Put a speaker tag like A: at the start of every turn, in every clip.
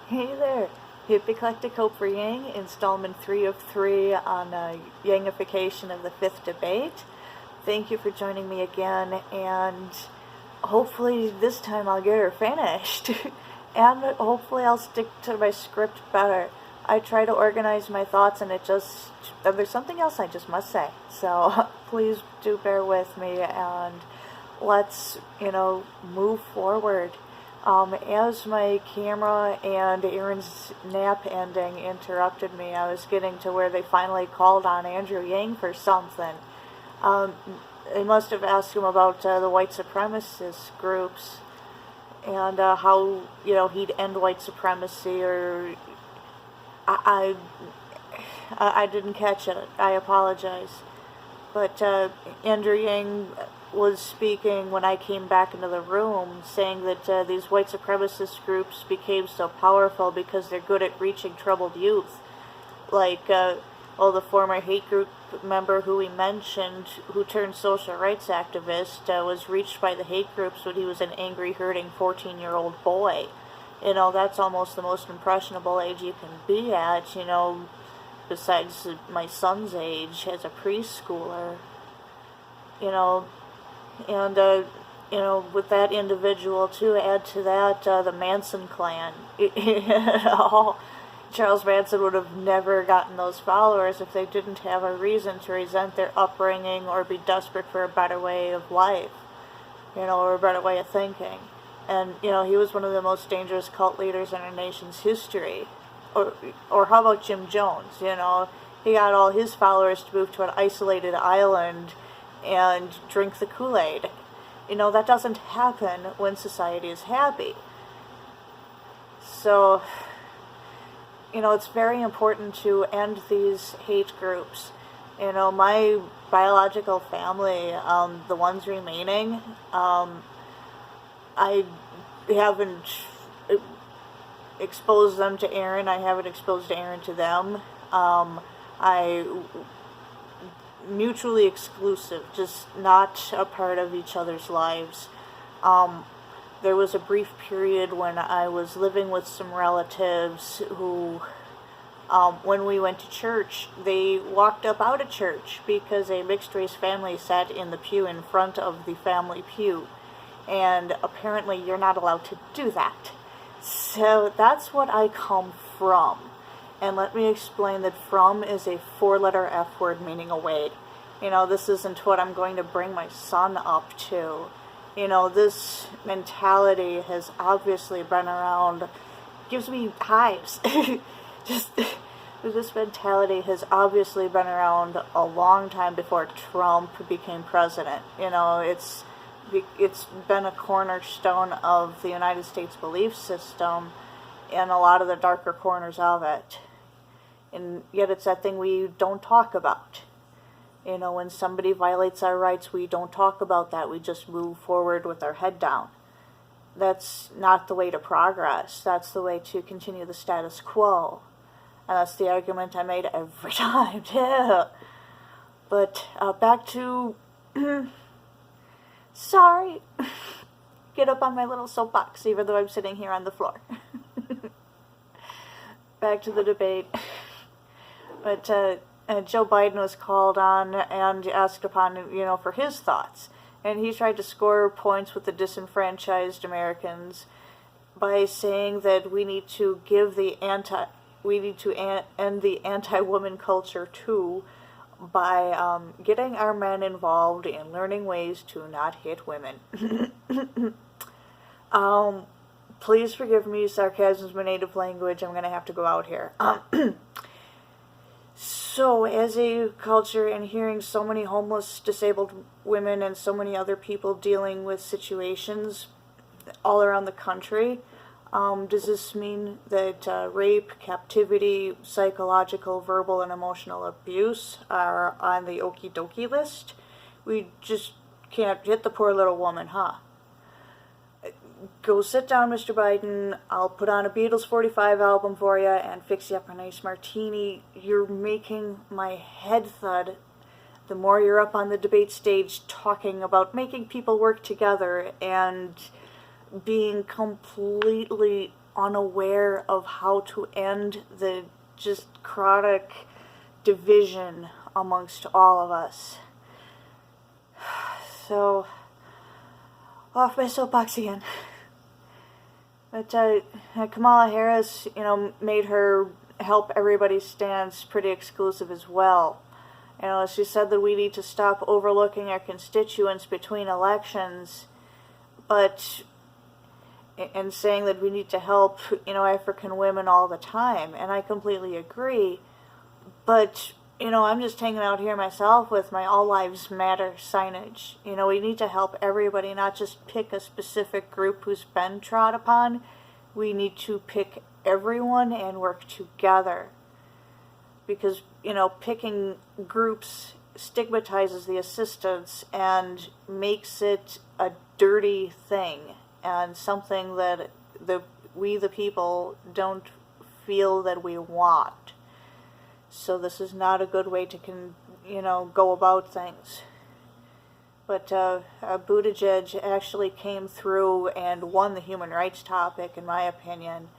A: Hey there, Hippie Eclectic Hope for Yang, installment 3 of 3 on Yangification of the 5th debate. Thank you for joining me again, and hopefully this time I'll get her finished. And hopefully I'll stick to my script better. I try to organize my thoughts and there's something else I just must say. So please do bear with me and let's, move forward. As my camera and Aaron's nap ending interrupted me, I was getting to where they finally called on Andrew Yang for something. They must have asked him about the white supremacist groups and how, he'd end white supremacy, or I didn't catch it. I apologize. But Andrew Yang was speaking when I came back into the room, saying that these white supremacist groups became so powerful because they're good at reaching troubled youth. Like, the former hate group member who we mentioned, who turned social rights activist, was reached by the hate groups when he was an angry, hurting 14-year-old boy. That's almost the most impressionable age you can be at, besides my son's age as a preschooler. And, with that individual, too, add to that the Manson clan. Charles Manson would have never gotten those followers if they didn't have a reason to resent their upbringing or be desperate for a better way of life, or a better way of thinking. And, he was one of the most dangerous cult leaders in our nation's history. Or how about Jim Jones, He got all his followers to move to an isolated island and drink the Kool-Aid. That doesn't happen when society is happy. So, it's very important to end these hate groups. My biological family, the ones remaining, I haven't exposed them to Aaron. I haven't exposed Aaron to them. Mutually exclusive, just not a part of each other's lives. There was a brief period when I was living with some relatives who, when we went to church, they walked up out of church because a mixed-race family sat in the pew in front of the family pew. And apparently you're not allowed to do that. So that's what I come from. And let me explain that from is a 4-letter F word meaning away. This isn't what I'm going to bring my son up to. This mentality has obviously been around, gives me hives. This mentality has obviously been around a long time before Trump became president. It's been a cornerstone of the United States belief system and a lot of the darker corners of it. And yet it's that thing we don't talk about. When somebody violates our rights, we don't talk about that. We just move forward with our head down. That's not the way to progress. That's the way to continue the status quo. And that's the argument I made every time, too. But back to... Sorry. Get up on my little soapbox, even though I'm sitting here on the floor. Back to the debate. But Joe Biden was called on and asked upon, for his thoughts. And he tried to score points with the disenfranchised Americans by saying that we need to end the anti-woman culture too, by getting our men involved in learning ways to not hit women. Please forgive me, sarcasm is my native language. I'm going to have to go out here. So, as a culture and hearing so many homeless, disabled women and so many other people dealing with situations all around the country, does this mean that rape, captivity, psychological, verbal, and emotional abuse are on the okie dokie list? We just can't hit the poor little woman, huh? Go sit down, Mr. Biden. I'll put on a Beatles 45 album for you and fix you up a nice martini. You're making my head thud the more you're up on the debate stage talking about making people work together and being completely unaware of how to end the just chronic division amongst all of us. So, off my soapbox again. But Kamala Harris, made her help everybody's stance pretty exclusive as well. She said that we need to stop overlooking our constituents between elections, and saying that we need to help, African women all the time. And I completely agree. But, I'm just hanging out here myself with my All Lives Matter signage. We need to help everybody, not just pick a specific group who's been trod upon. We need to pick everyone and work together. Because, picking groups stigmatizes the assistants and makes it a dirty thing and something that we the people don't feel that we want. So this is not a good way to go about things. But Buttigieg actually came through and won the human rights topic, in my opinion.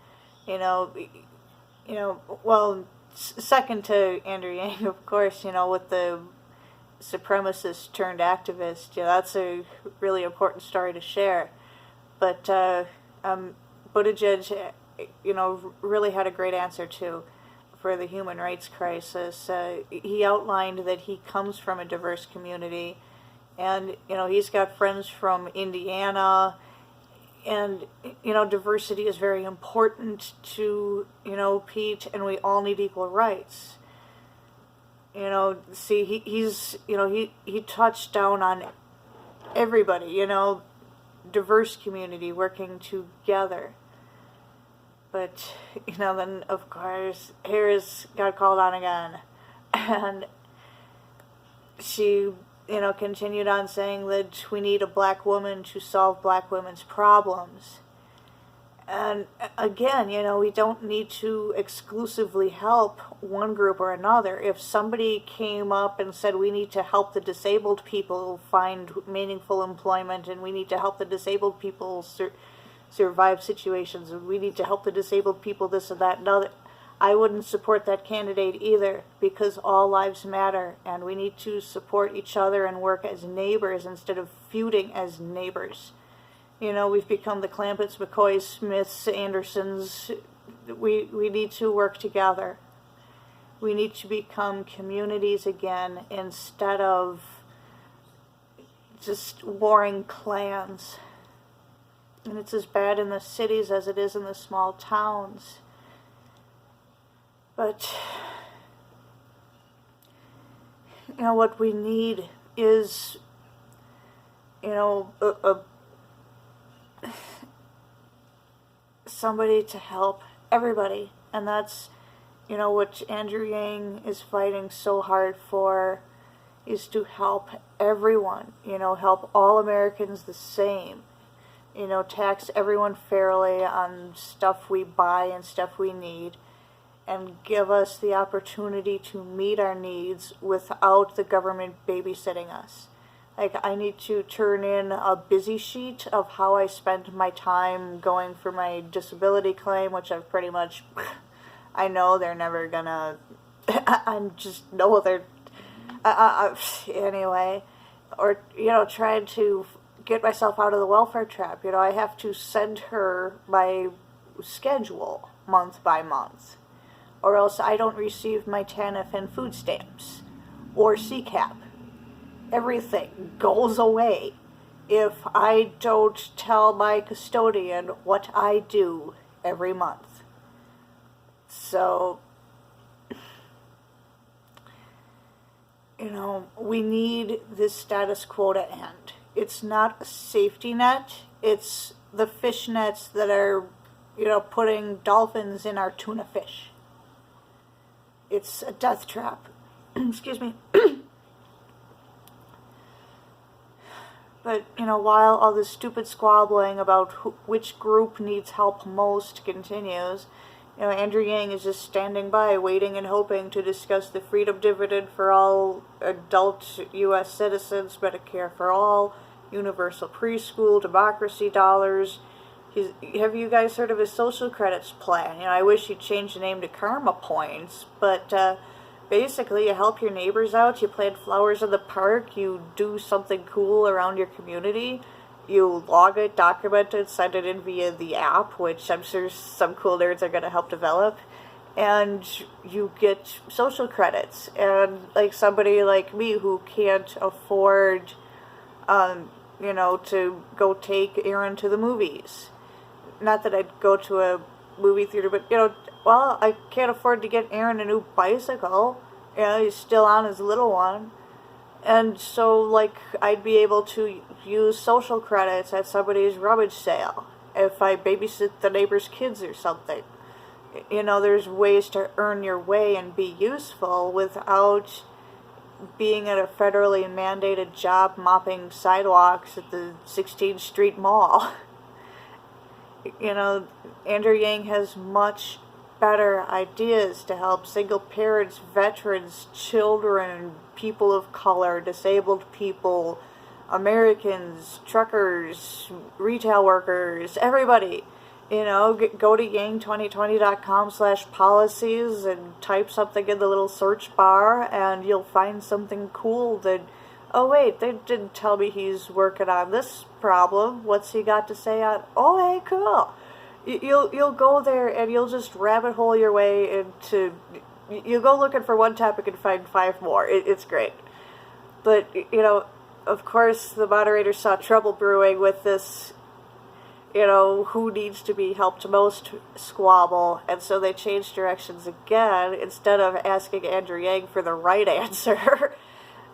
A: Second to Andrew Yang, of course, with the supremacist turned activist. That's a really important story to share. But Buttigieg, really had a great answer too for the human rights crisis. He outlined that he comes from a diverse community, and he's got friends from Indiana, and diversity is very important to Pete, and we all need equal rights. He touched down on everybody, diverse community working together. But, then, of course, Harris got called on again. And she, continued on saying that we need a black woman to solve black women's problems. And, again, we don't need to exclusively help one group or another. If somebody came up and said we need to help the disabled people find meaningful employment, and we need to help the disabled people survive situations, and we need to help the disabled people this and that and other, I wouldn't support that candidate either, because all lives matter, and we need to support each other and work as neighbors instead of feuding as neighbors. We've become the Clampetts, McCoys, Smiths, Andersons. We need to work together. We need to become communities again instead of just warring clans. And it's as bad in the cities as it is in the small towns. But, what we need is, somebody to help everybody. And that's, what Andrew Yang is fighting so hard for, is to help everyone, help all Americans the same. Tax everyone fairly on stuff we buy and stuff we need, and give us the opportunity to meet our needs without the government babysitting us. Like, I need to turn in a busy sheet of how I spent my time going for my disability claim, which I've pretty much, I know they're never gonna, I just know they're, anyway, or, trying to get myself out of the welfare trap. I have to send her my schedule month by month, or else I don't receive my TANF and food stamps, or CCAP. Everything goes away if I don't tell my custodian what I do every month. So, we need this status quo to end. It's not a safety net. It's the fish nets that are, putting dolphins in our tuna fish. It's a death trap. Excuse me. But, while all this stupid squabbling about which group needs help most continues, Andrew Yang is just standing by, waiting and hoping to discuss the freedom dividend for all adult U.S. citizens, Medicare for all, universal preschool, democracy dollars, Have you guys heard of his social credits plan? You know, I wish he'd change the name to Karma Points, but basically you help your neighbors out, you plant flowers in the park, you do something cool around your community, you log it, document it, send it in via the app, which I'm sure some cool nerds are going to help develop, and you get social credits. And like somebody like me who can't afford, you know, to go take Aaron to the movies. Not that I'd go to a movie theater, but, you know, well, I can't afford to get Aaron a new bicycle. You know, he's still on his little one. And so, like, I'd be able to use social credits at somebody's rummage sale if I babysit the neighbor's kids or something. You know, there's ways to earn your way and be useful without being at a federally mandated job mopping sidewalks at the 16th Street Mall. You know, Andrew Yang has much better ideas to help single parents, veterans, children, people of color, disabled people, Americans, truckers, retail workers, everybody. You know, go to yang2020.com/policies and type something in the little search bar, and you'll find something cool that, oh wait, they didn't tell me he's working on this problem. What's he got to say on, oh hey, cool. You'll go there and you'll just rabbit hole your way into, you'll go looking for one topic and find 5 more. It's great. But, you know, of course the moderator saw trouble brewing with this, you know, who needs to be helped most squabble, and so they changed directions again. Instead of asking Andrew Yang for the right answer,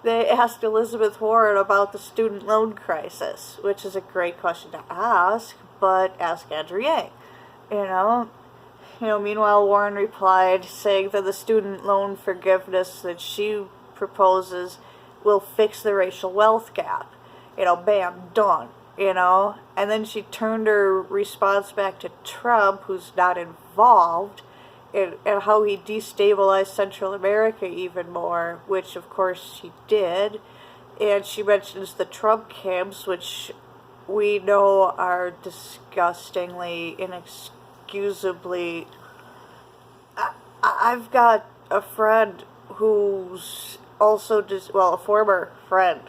A: they asked Elizabeth Warren about the student loan crisis, which is a great question to ask, but ask Andrew Yang. You know, meanwhile Warren replied saying that the student loan forgiveness that she proposes will fix the racial wealth gap. You know, bam, done. You know, and then she turned her response back to Trump, who's not involved, and how he destabilized Central America even more, which of course he did. And she mentions the Trump camps, which we know are disgustingly, inexcusably. I've got a friend who's also a former friend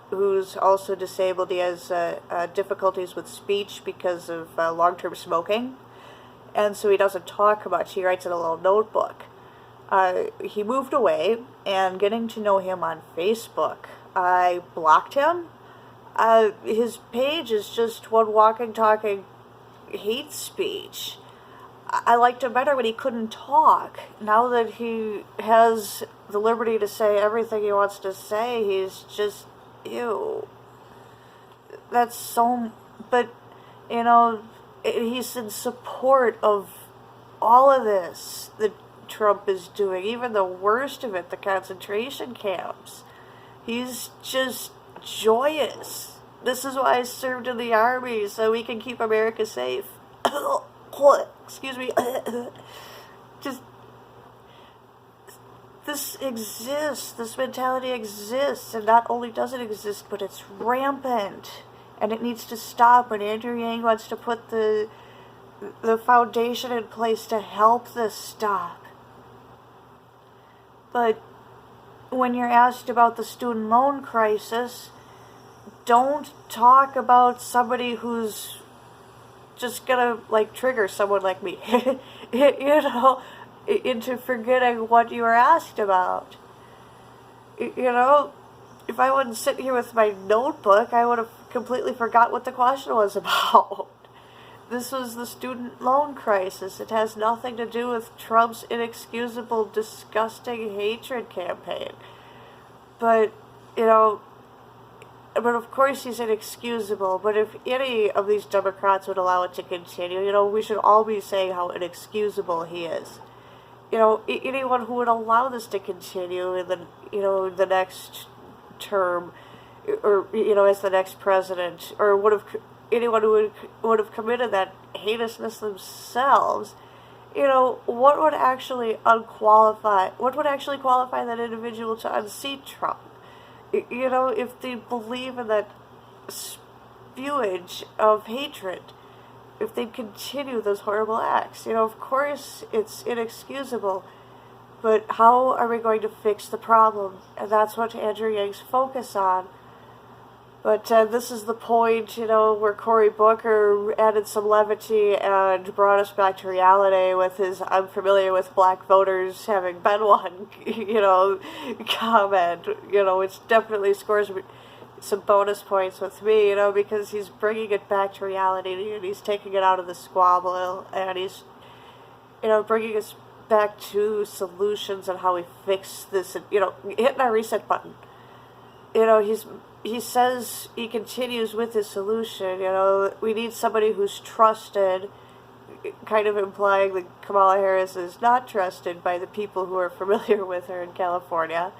A: who's also disabled. He has difficulties with speech because of long-term smoking, and so he doesn't talk much. He writes in a little notebook. He moved away, and getting to know him on Facebook, I blocked him. His page is just one walking, talking hate speech. I liked him better when he couldn't talk. Now that he has the liberty to say everything he wants to say, he's just, ew. That's so, but, you know, he's in support of all of this that Trump is doing, even the worst of it, the concentration camps. He's just joyous. This is why I served in the army, so we can keep America safe. Excuse me. Just, this exists, this mentality exists, and not only does it exist, but it's rampant, and it needs to stop, and Andrew Yang wants to put the foundation in place to help this stop. But when you're asked about the student loan crisis, don't talk about somebody who's just gonna, like, trigger someone like me, you know, into forgetting what you were asked about. You know, if I wasn't sitting here with my notebook, I would have completely forgot what the question was about. This was the student loan crisis. It has nothing to do with Trump's inexcusable, disgusting hatred campaign. But, you know, but of course he's inexcusable, but if any of these Democrats would allow it to continue, you know, we should all be saying how inexcusable he is. You know, anyone who would allow this to continue in the, you know, the next term, or, you know, as the next president, or anyone who would have committed that heinousness themselves, you know, what would actually qualify that individual to unseat Trump? You know, if they believe in that spewage of hatred. if they continue those horrible acts. Of course it's inexcusable, but how are we going to fix the problem? And that's what Andrew Yang's focus on. But this is the point, where Cory Booker added some levity and brought us back to reality with his "I'm familiar with black voters having been one," comment, which definitely scores some bonus points with me, because he's bringing it back to reality and he's taking it out of the squabble and he's, bringing us back to solutions on how we fix this and, hitting our reset button. He says, he continues with his solution, we need somebody who's trusted, kind of implying that Kamala Harris is not trusted by the people who are familiar with her in California.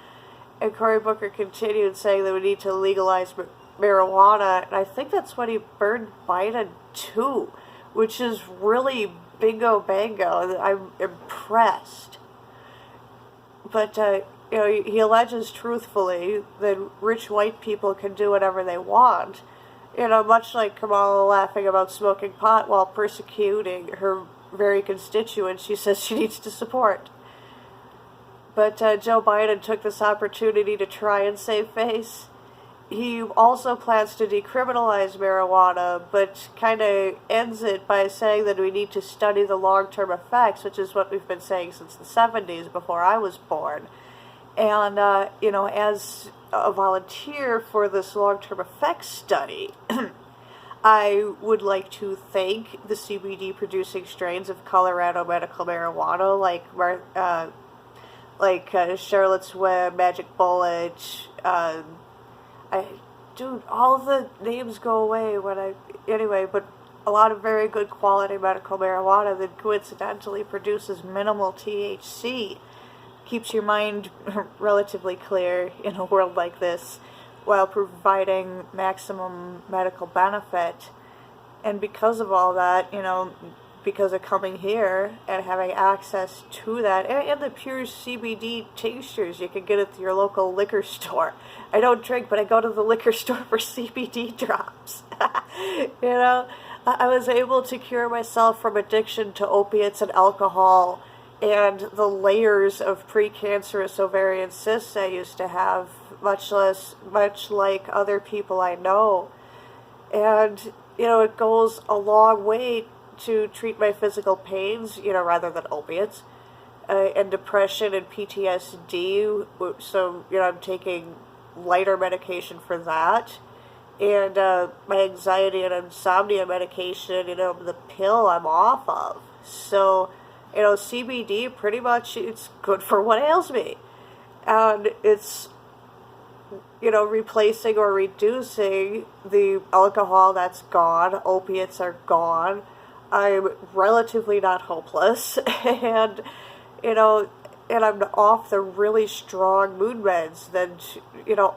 A: And Cory Booker continued saying that we need to legalize marijuana, and I think that's what he burned Biden too, which is really bingo bango. I'm impressed. But, he alleges truthfully that rich white people can do whatever they want. Much like Kamala laughing about smoking pot while persecuting her very constituents she says she needs to support. But Joe Biden took this opportunity to try and save face. He also plans to decriminalize marijuana, but kind of ends it by saying that we need to study the long-term effects, which is what we've been saying since the 70s, before I was born. And, as a volunteer for this long-term effects study, I would like to thank the CBD-producing strains of Colorado medical marijuana, like Charlotte's Web, Magic Bullet. All the names go away but a lot of very good quality medical marijuana that coincidentally produces minimal THC. Keeps your mind relatively clear in a world like this while providing maximum medical benefit. And because of all that, because of coming here and having access to that, and the pure CBD tinctures, you can get it at your local liquor store. I don't drink, but I go to the liquor store for CBD drops. I was able to cure myself from addiction to opiates and alcohol and the layers of precancerous ovarian cysts I used to have, much like other people I know. And, it goes a long way to treat my physical pains, rather than opiates, and depression and PTSD. So, I'm taking lighter medication for that. And my anxiety and insomnia medication, the pill I'm off of. So, CBD pretty much, it's good for what ails me. And it's, replacing or reducing the alcohol that's gone, opiates are gone. I'm relatively not hopeless, and I'm off the really strong mood meds that,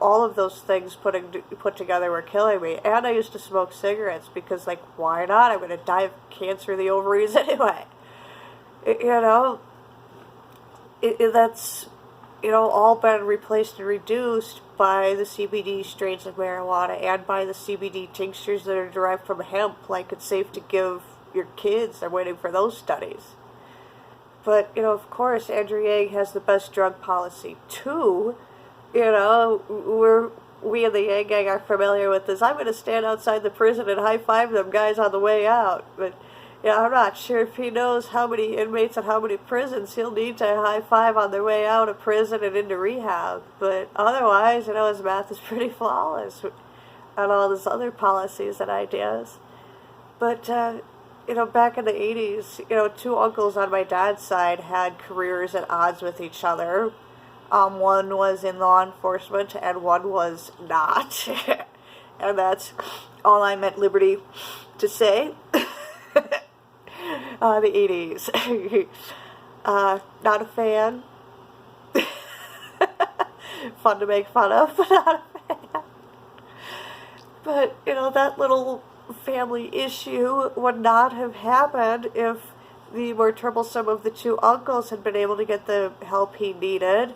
A: all of those things put together were killing me. And I used to smoke cigarettes because, why not? I'm going to die of cancer of the ovaries anyway. That's, all been replaced and reduced by the CBD strains of marijuana and by the CBD tinctures that are derived from hemp, like it's safe to give your kids. I'm waiting for those studies. But, of course, Andrew Yang has the best drug policy, too. We in the Yang Gang are familiar with this. I'm going to stand outside the prison and high-five them guys on the way out. But, I'm not sure if he knows how many inmates and how many prisons he'll need to high-five on their way out of prison and into rehab. But otherwise, his math is pretty flawless on all his other policies and ideas. But, back in the 80s, two uncles on my dad's side had careers at odds with each other. One was in law enforcement and one was not. And that's all I'm at liberty to say. The 80s. Not a fan. Fun to make fun of, but not a fan. But, that little family issue would not have happened if the more troublesome of the two uncles had been able to get the help he needed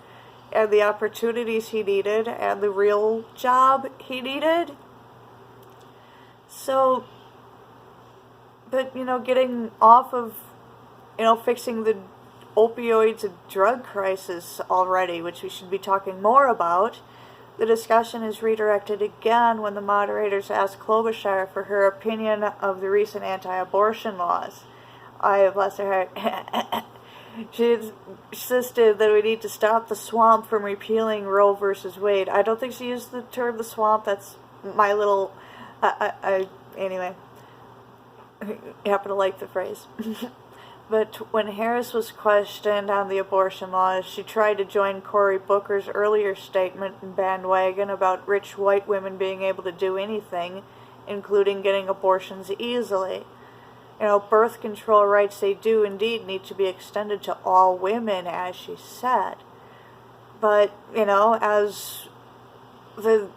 A: and the opportunities he needed and the real job he needed. So but, getting off of, fixing the opioids and drug crisis already, which we should be talking more about, the discussion is redirected again when the moderators ask Klobuchar for her opinion of the recent anti-abortion laws. Bless her heart. She insisted that we need to stop the swamp from repealing Roe versus Wade. I don't think she used the term the swamp. That's my little... anyway, I happen to like the phrase. But when Harris was questioned on the abortion laws, she tried to join Cory Booker's earlier statement and bandwagon about rich white women being able to do anything, including getting abortions easily. Birth control rights, they do indeed need to be extended to all women, as she said. But, as the,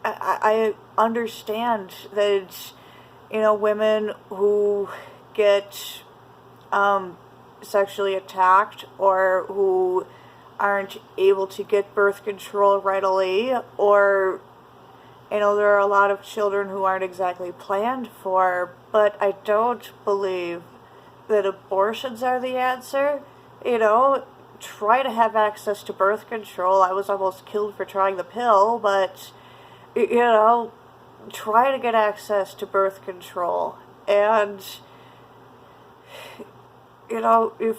A: I understand that, women who get sexually attacked or who aren't able to get birth control readily, or there are a lot of children who aren't exactly planned for, but I don't believe that abortions are the answer. Try to have access to birth control. I was almost killed for trying the pill, but, try to get access to birth control. And, if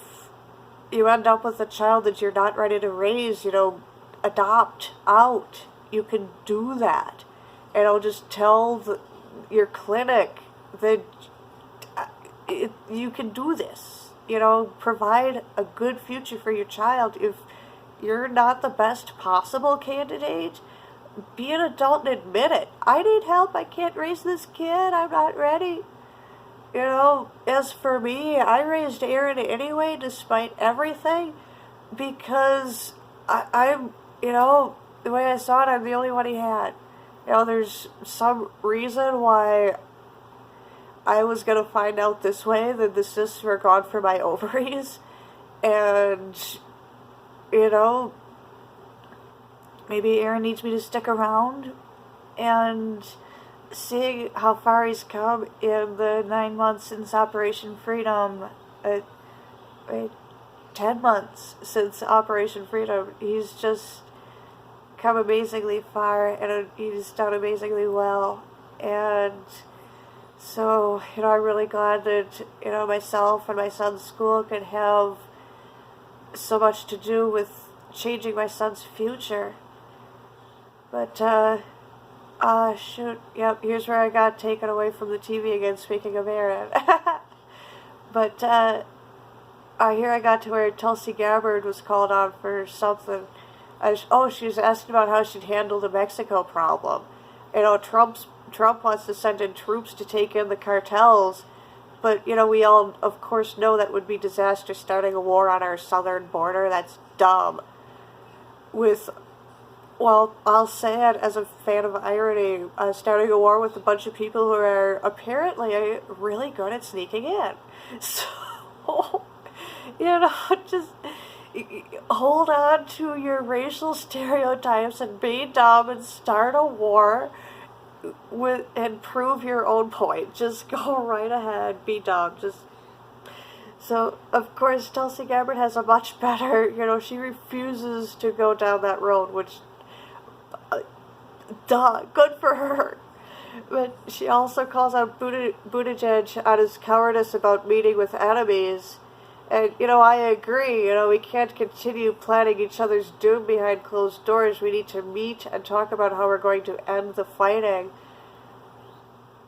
A: you end up with a child that you're not ready to raise, adopt out. You can do that. Just tell your clinic that you can do this. Provide a good future for your child. If you're not the best possible candidate, be an adult and admit it. I need help. I can't raise this kid. I'm not ready. As for me, I raised Aaron anyway, despite everything, because I'm, the way I saw it, I'm the only one he had. There's some reason why I was going to find out this way that the cysts were gone for my ovaries. And, maybe Aaron needs me to stick around. And seeing how far he's come in the 9 months since Operation Freedom, 10 months since Operation Freedom, he's just come amazingly far, and he's done amazingly well. And so, I'm really glad that, myself and my son's school could have so much to do with changing my son's future. But, shoot, yep, here's where I got taken away from the TV again, speaking of Aaron. But, here I got to where Tulsi Gabbard was called on for something. She was asking about how she'd handle the Mexico problem. Trump wants to send in troops to take in the cartels, but, we all, of course, know that would be disaster, starting a war on our southern border. That's dumb. I'll say it as a fan of irony, starting a war with a bunch of people who are apparently really good at sneaking in. So, just hold on to your racial stereotypes and be dumb and start a war and prove your own point. Just go right ahead, be dumb. So, of course, Tulsi Gabbard has a much better, she refuses to go down that road, which, good for her. But she also calls out Buttigieg on his cowardice about meeting with enemies. And, I agree, we can't continue planning each other's doom behind closed doors. We need to meet and talk about how we're going to end the fighting,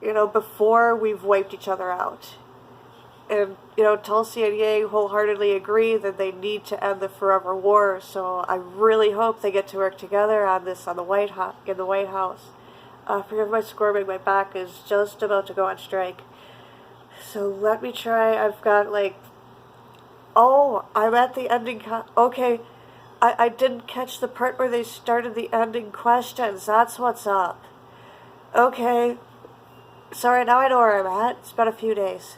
A: before we've wiped each other out. And, Tulsi and Yang wholeheartedly agree that they need to end the forever war, so I really hope they get to work together on this in the White House. Forgive my squirming, my back is just about to go on strike. So let me try. I've got, I'm at the ending, okay, I didn't catch the part where they started the ending questions. That's what's up. Okay, sorry, now I know where I'm at. It's been a few days.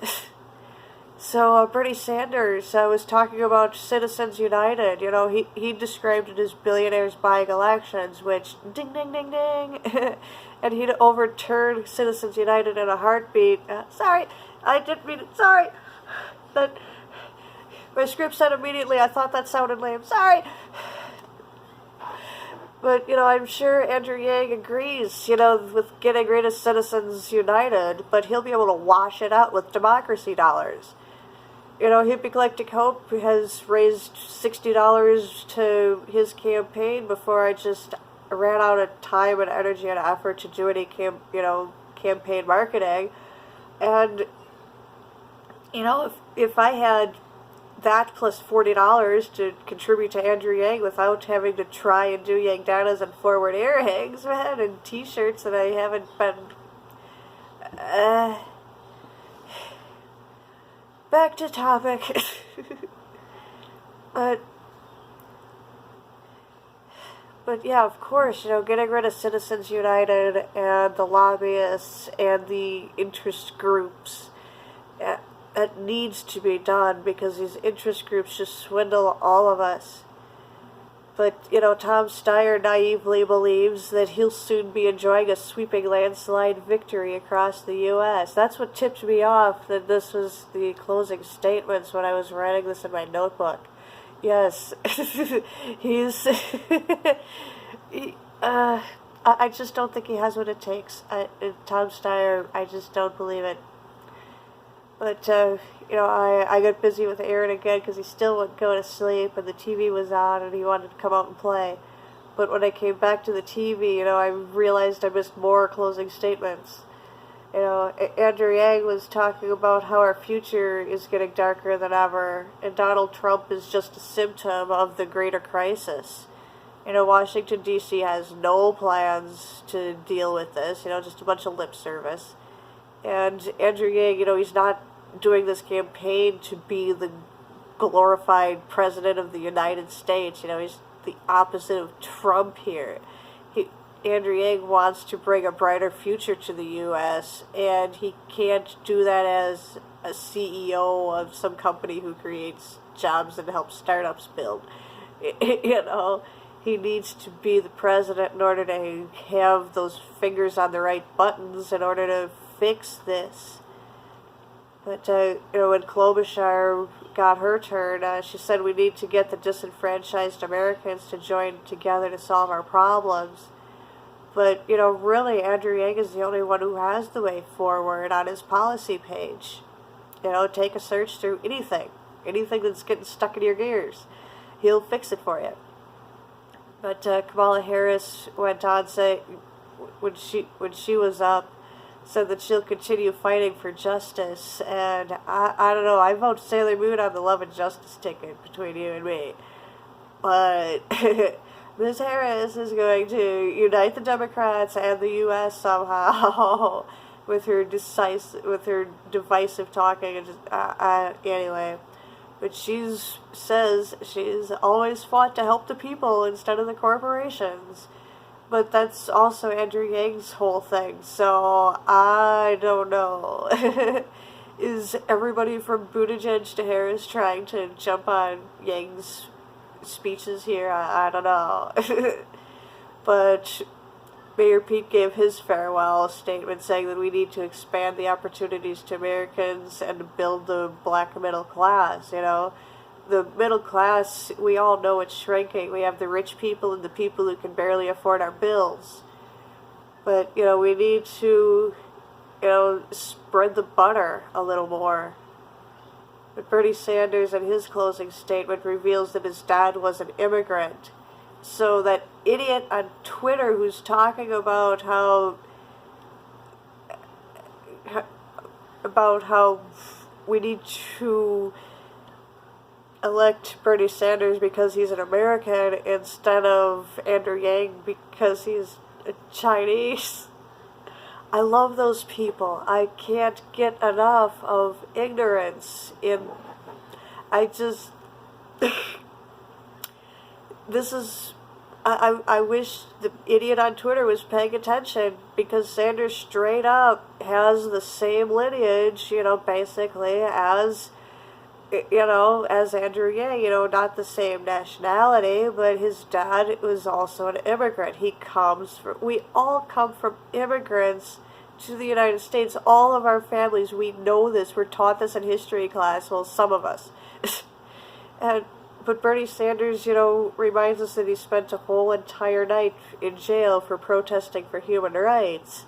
A: So Bernie Sanders was talking about Citizens United. You know, he described it as billionaires buying elections, which ding ding ding ding, and he'd overturn Citizens United in a heartbeat. Sorry, I didn't mean it. Sorry, that my script said immediately. I thought that sounded lame. Sorry. But, you know, I'm sure Andrew Yang agrees, you know, with getting rid of Citizens United, but he'll be able to wash it out with democracy dollars. You know, Hippie Hope has raised $60 to his campaign before I just ran out of time and energy and effort to do any campaign marketing. And, you know, if I had that plus $40 to contribute to Andrew Yang without having to try and do Yang and forward air hangs, man, and t-shirts that I haven't been... back to topic. But yeah, of course, you know, getting rid of Citizens United and the lobbyists and the interest groups, that needs to be done because these interest groups just swindle all of us. But, you know, Tom Steyer naively believes that he'll soon be enjoying a sweeping landslide victory across the U.S. That's what tipped me off that this was the closing statements when I was writing this in my notebook. Yes, he's... I just don't think he has what it takes. Tom Steyer, I just don't believe it. But, you know, I got busy with Aaron again because he still wouldn't go to sleep and the TV was on and he wanted to come out and play. But when I came back to the TV, you know, I realized I missed more closing statements. You know, Andrew Yang was talking about how our future is getting darker than ever and Donald Trump is just a symptom of the greater crisis. You know, Washington, D.C. has no plans to deal with this, you know, just a bunch of lip service. And Andrew Yang, you know, he's not doing this campaign to be the glorified president of the United States. You know, he's the opposite of Trump here. Andrew Yang wants to bring a brighter future to the U.S., and he can't do that as a CEO of some company who creates jobs and helps startups build. You know, he needs to be the president in order to have those fingers on the right buttons in order to fix this. But, you know, when Klobuchar got her turn, she said we need to get the disenfranchised Americans to join together to solve our problems. But, you know, really, Andrew Yang is the only one who has the way forward on his policy page. You know, take a search through anything that's getting stuck in your gears. He'll fix it for you. But Kamala Harris went on saying, when she was up, said that she'll continue fighting for justice, and I don't know, I vote Sailor Moon on the love and justice ticket between you and me. But Ms. Harris is going to unite the Democrats and the U.S. somehow with her divisive talking and just, anyway. But she says she's always fought to help the people instead of the corporations. But that's also Andrew Yang's whole thing, so I don't know. Is everybody from Buttigieg to Harris trying to jump on Yang's speeches here? I don't know. But Mayor Pete gave his farewell statement saying that we need to expand the opportunities to Americans and build the black middle class, you know. The middle class, we all know it's shrinking. We have the rich people and the people who can barely afford our bills. But, you know, we need to, you know, spread the butter a little more. But Bernie Sanders, in his closing statement, reveals that his dad was an immigrant. So that idiot on Twitter who's talking about how we need to elect Bernie Sanders because he's an American instead of Andrew Yang because he's a Chinese. I love those people. I can't get enough of ignorance I wish the idiot on Twitter was paying attention because Sanders straight up has the same lineage, you know, basically as as Andrew Yang, not the same nationality, but his dad was also an immigrant. We all come from immigrants to the United States. All of our families, we know this. We're taught this in history class. Well, some of us. But Bernie Sanders, reminds us that he spent a whole entire night in jail for protesting for human rights.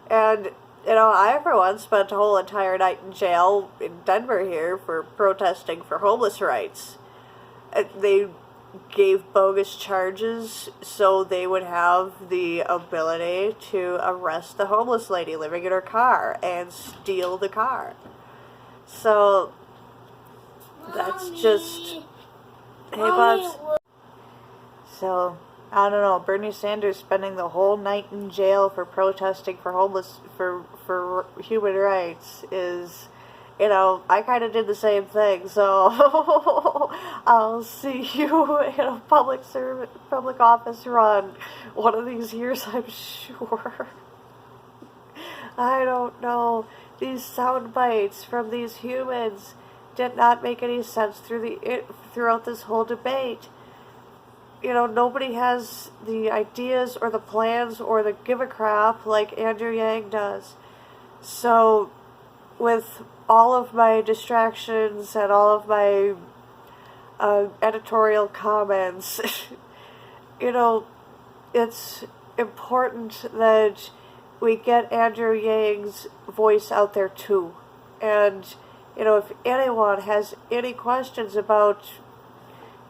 A: And, I, for one, spent a whole entire night in jail in Denver here for protesting for homeless rights. They gave bogus charges so they would have the ability to arrest the homeless lady living in her car and steal the car. So, that's just... Hey, Bubs. So, I don't know, Bernie Sanders spending the whole night in jail for protesting for human rights is, I kind of did the same thing, so I'll see you in a public office run one of these years, I'm sure. I don't know, these sound bites from these humans did not make any sense throughout this whole debate. Nobody has the ideas or the plans or the give a crap like Andrew Yang does. So, with all of my distractions and all of my editorial comments, it's important that we get Andrew Yang's voice out there too. And if anyone has any questions about,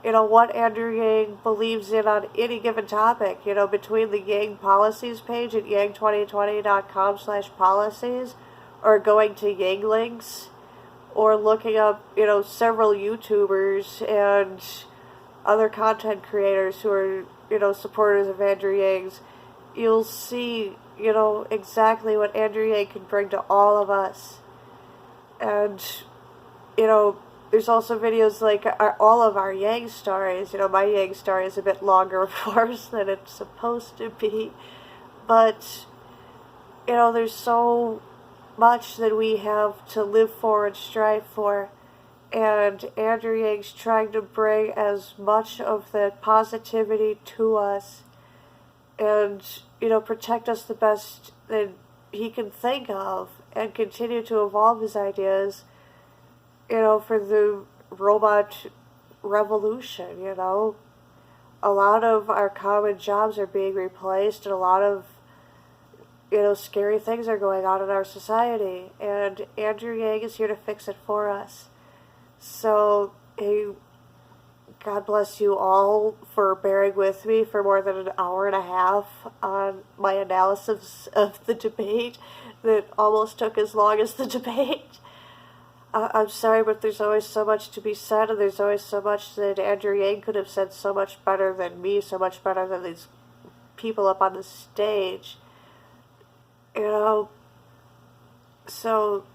A: what Andrew Yang believes in on any given topic, between the Yang Policies page at yang2020.com/policies, or going to Yang Links, or looking up, several YouTubers and other content creators who are, supporters of Andrew Yang's, you'll see, exactly what Andrew Yang can bring to all of us. And, there's also videos like all of our Yang stories. My Yang story is a bit longer, of course, than it's supposed to be. But, there's so much that we have to live for and strive for. And Andrew Yang's trying to bring as much of that positivity to us. And, protect us the best that he can think of. And continue to evolve his ideas, for the robot revolution, A lot of our common jobs are being replaced, and a lot of, scary things are going on in our society. And Andrew Yang is here to fix it for us. So, God bless you all for bearing with me for more than an hour and a half on my analysis of the debate that almost took as long as the debate. I'm sorry, but there's always so much to be said, and there's always so much that Andrew Yang could have said so much better than me, so much better than these people up on the stage. So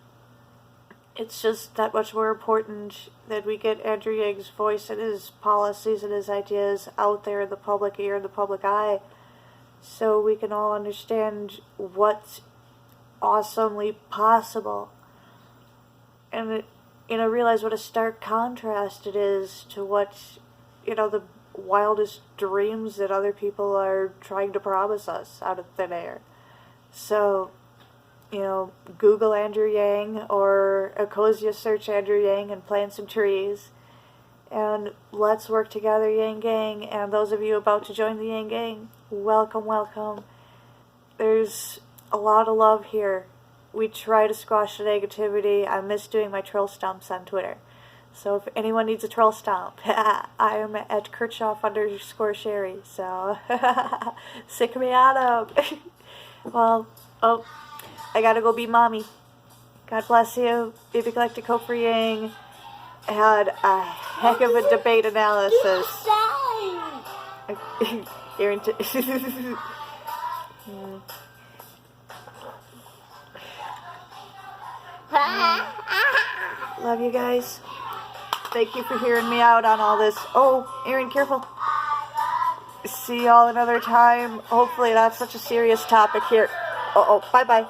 A: it's just that much more important that we get Andrew Yang's voice and his policies and his ideas out there in the public ear and the public eye, so we can all understand what's awesomely possible. And, realize what a stark contrast it is to what, the wildest dreams that other people are trying to promise us out of thin air. So, Google Andrew Yang or Ecosia search Andrew Yang and plant some trees. And let's work together, Yang Gang. And those of you about to join the Yang Gang, welcome, welcome. There's a lot of love here. We try to squash the negativity. I miss doing my troll stomps on Twitter. So if anyone needs a troll stomp, I am at Kirchhoff_Sherry. So sick me out of. Well, I gotta go be mommy. God bless you. Baby Galactic for Yang had a heck of a debate analysis. Love you guys. Thank you for hearing me out on all this. Oh, Aaron, careful. See y'all another time. Hopefully not such a serious topic here. Bye-bye.